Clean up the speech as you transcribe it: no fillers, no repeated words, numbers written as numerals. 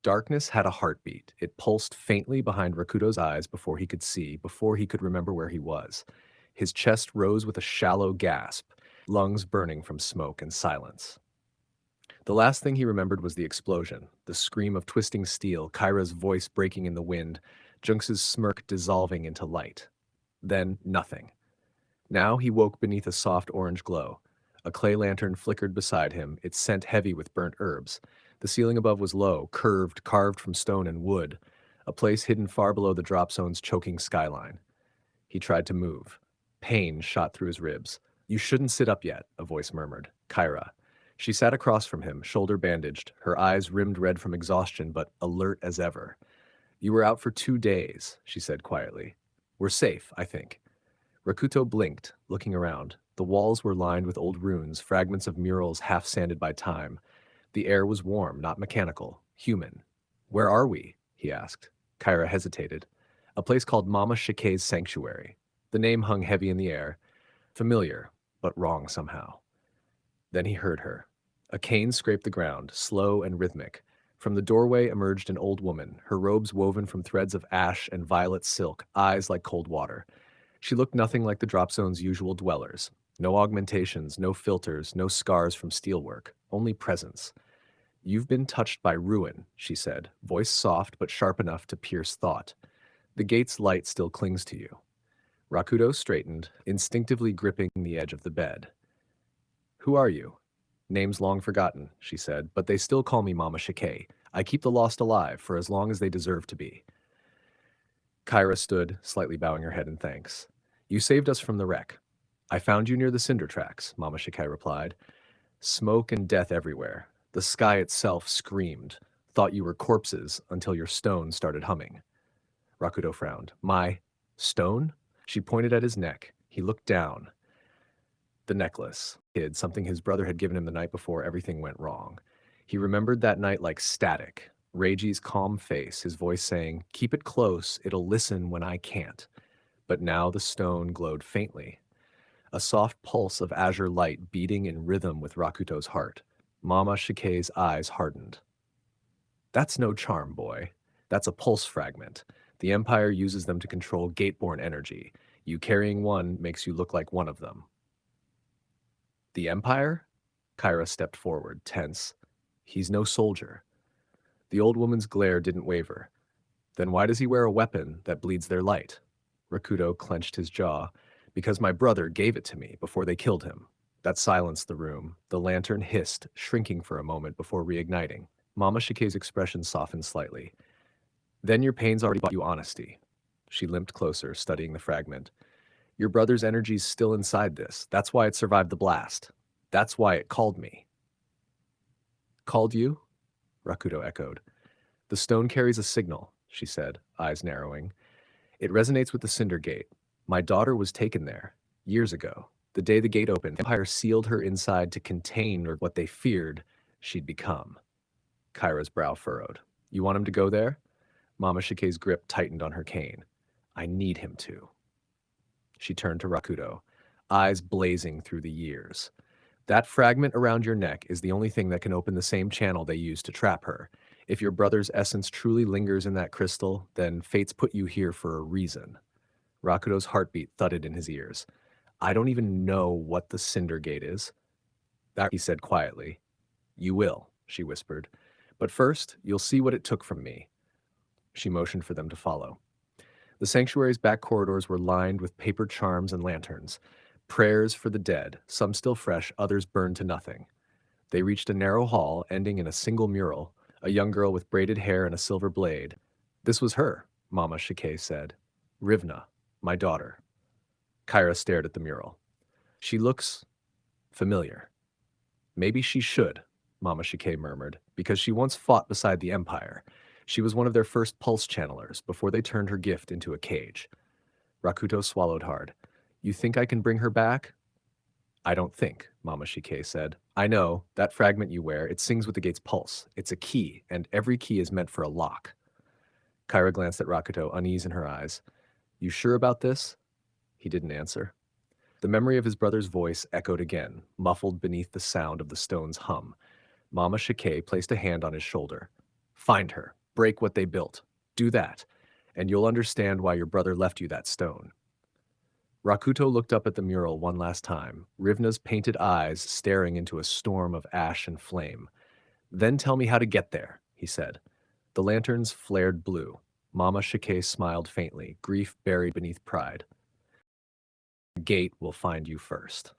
Darkness had a heartbeat. It pulsed faintly behind Rakuto's eyes before he could see, before he could remember where he was. His chest rose with a shallow gasp, lungs burning from smoke and silence. The last thing he remembered was the explosion, the scream of twisting steel, Kyra's voice breaking in the wind, Junks's smirk dissolving into light. Then nothing. Now he woke beneath a soft orange glow. A clay lantern flickered beside him, its scent heavy with burnt herbs. The ceiling above was low, curved, carved from stone and wood, a place hidden far below the drop zone's choking skyline. He tried to move. Pain shot through his ribs. "You shouldn't sit up yet," a voice murmured. Kyra. She sat across from him, shoulder bandaged, her eyes rimmed red from exhaustion, but alert as ever. "You were out for 2 days," she said quietly. "We're safe, I think." Rakuto blinked, looking around. The walls were lined with old runes, fragments of murals half sanded by time. The air was warm, not mechanical, human. "Where are we?" he asked. Kyra hesitated. "A place called Mama Shikei's Sanctuary." The name hung heavy in the air. Familiar, but wrong somehow. Then he heard her. A cane scraped the ground, slow and rhythmic. From the doorway emerged an old woman, her robes woven from threads of ash and violet silk, eyes like cold water. She looked nothing like the drop zone's usual dwellers. No augmentations, no filters, no scars from steelwork, only presence. "You've been touched by ruin," she said, voice soft but sharp enough to pierce thought. "The gate's light still clings to you." Rakuto straightened, instinctively gripping the edge of the bed. "Who are you?" "Names long forgotten," she said, "but they still call me Mama Shikei. I keep the lost alive for as long as they deserve to be." Kyra stood, slightly bowing her head in thanks. "You saved us from the wreck." "I found you near the cinder tracks," Mama Shikei replied. "Smoke and death everywhere. The sky itself screamed. Thought you were corpses until your stone started humming." Rakuto frowned. "My stone?" She pointed at his neck. He looked down. The necklace. Something his brother had given him the night before everything went wrong. He remembered that night like static. Reiji's calm face, his voice saying, "Keep it close, it'll listen when I can't." But now the stone glowed faintly. A soft pulse of azure light beating in rhythm with Rakuto's heart. Mama Shikei's eyes hardened. "That's no charm, boy. That's a pulse fragment. The Empire uses them to control gate-borne energy. You carrying one makes you look like one of them." "The Empire?" Kyra stepped forward, tense. "He's no soldier." The old woman's glare didn't waver. "Then why does he wear a weapon that bleeds their light?" Rakuto clenched his jaw. "Because my brother gave it to me before they killed him." That silenced the room. The lantern hissed, shrinking for a moment before reigniting. Mama Shikei's expression softened slightly. "Then your pain's already bought you honesty." She limped closer, studying the fragment. "Your brother's energy's still inside this. That's why it survived the blast. That's why it called me." "Called you?" Rakuto echoed. "The stone carries a signal," she said, eyes narrowing. "It resonates with the Cinder Gate. My daughter was taken there, years ago. The day the gate opened, the Empire sealed her inside to contain what they feared she'd become." Kyra's brow furrowed. "You want him to go there?" Mama Shikei's grip tightened on her cane. "I need him to." She turned to Rakuto, eyes blazing through the years. "That fragment around your neck is the only thing that can open the same channel they used to trap her. If your brother's essence truly lingers in that crystal, then fate's put you here for a reason. Rakuto's heartbeat thudded in his ears. I don't even know what the Cinder Gate is, that he said quietly. You will, she whispered. But first, you'll see what it took from me. She motioned for them to follow. The sanctuary's back corridors were lined with paper charms and lanterns. Prayers for the dead, some still fresh, others burned to nothing. They reached a narrow hall ending in a single mural, a young girl with braided hair and a silver blade. This was her, Mama Shikei said. Rivna, my daughter. Kyra stared at the mural. She looks familiar. Maybe she should, Mama Shikei murmured, because she once fought beside the Empire. She was one of their first pulse channelers before they turned her gift into a cage. Rakuto swallowed hard. You think I can bring her back? I don't think, Mama Shikei said. I know, that fragment you wear, it sings with the gate's pulse. It's a key, and every key is meant for a lock. Kyra glanced at Rakuto, unease in her eyes. You sure about this? He didn't answer. The memory of his brother's voice echoed again, muffled beneath the sound of the stone's hum. Mama Shikei placed a hand on his shoulder. Find her. Break what they built. Do that, and you'll understand why your brother left you that stone. Rakuto looked up at the mural one last time, Rivna's painted eyes staring into a storm of ash and flame. Then tell me how to get there, he said. The lanterns flared blue. Mama Shikei smiled faintly, grief buried beneath pride. The gate will find you first.